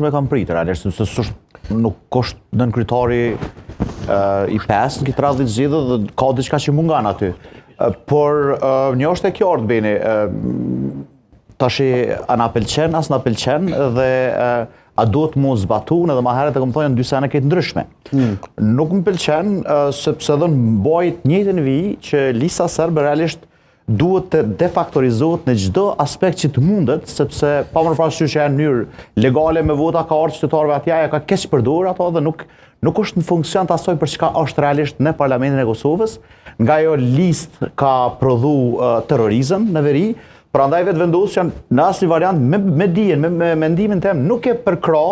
me kam pritë, realisht, se nuk është nën kryetari i 5 në këtë radhë të zgjidhur dhe ka diçka që mungan aty. Por një është e qartë Beni, tash a na pëlqen, as na pëlqen dhe a duhet mu zbatun edhe ma herët e kom thonë në dy sene këtë ndryshme. Nuk më pëlqen sepse dhe në bojt njëjtën vijë që lista serbe realisht duhet të defaktorizohet në çdo aspekt që të mundet, sepse pa më parasysh që janë në mënyrë legale me vota ka ardhur qytetarëve atje, ka keq përdorur ato dhe nuk është në funksion të asoj për çka është realisht në Parlamentin e Kosovës. Nga ajo listë ka prodhu terrorizëm në veri, prandaj vetë vendosur janë në asnjë variant me dijen, me mendimin tim nuk e përkra,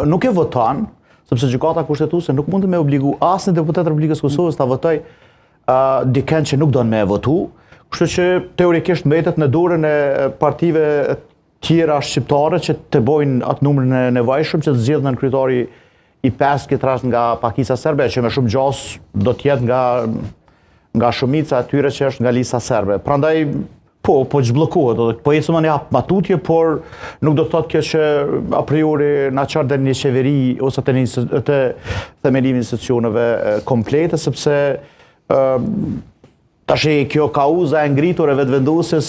nuk e voton, sepse gjykata kushtetuese nuk mund të më obligu asnjë deputet Republikës Kosovës ta votoj dikën që nuk don me votu, kështu që teorikisht mbetet në dorën e partive tjera shqiptare që të bojnë atë numrin e nevojshëm që të zgjidhen kryetari i 5 këtë rast nga pakica serbe, që me shumë gjas do të jetë nga shumica e tyre që është nga lista serbe. Prandaj po çbllokkohet, po ecëm në hap matutje, por nuk do të thotë kjo që a priori na çon deri në qeveri ose të themelimi institucioneve komplete, sepse tash kjo kauza e ngritur e vetëvendosjes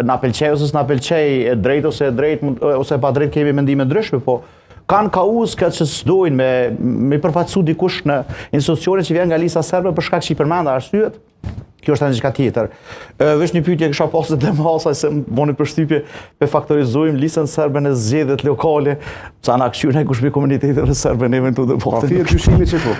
na pëlqej ose s'na pëlqej, drejt ose drejt ose pa drejt kemi mendime ndryshme, po kanë kauzë këtë që s'dojnë me përfaqësu dikush në institucione që vjen nga lista serbe për shkak që i përmenda arsyet. Kjo është diçka tjetër. Vesh një pyetje kisha pasur te masa se më bëni përshtypje pe faktorizojmë listën serbe në zgjedhjet lokale, sa na këshyre kush me komunitetet serbe ne eventu të po. Pa fije dyshimi që po.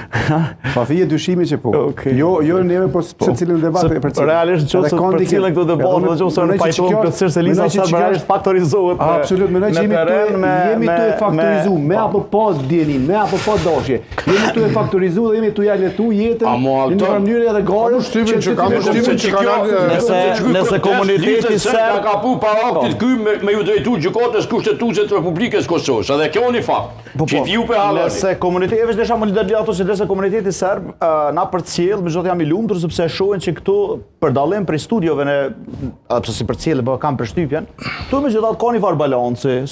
Pa fije dyshimi që po. Jo neve po se cilën debat e përcjell. Realisht nëse për cilën këto debat do të thonë pajtojmë plotësisht se lista serbe realisht faktorizohet. Absolut, mendoj që jemi tu e faktorizuar me apo pa dielin, me apo pa dashje. Jemi tu e faktorizuar dhe jemi tu ja letu jetën në një mënyrë edhe garë. Nëse komuniteti serb ka pu para aktit ky me ju drejtu gjykatës kushtetuese të Republikës Kosovës. Edhe kjo një fakt. Që ju pe hallë. Nëse komuniteti veç desha më lidhet ato se komuniteti serb na përcjell, më zot jam i lumtur sepse shohin që këtu për dallim prej studiove në pse si përcjell, po kam përshtypjen. Këtu megjithatë ka një var balanci.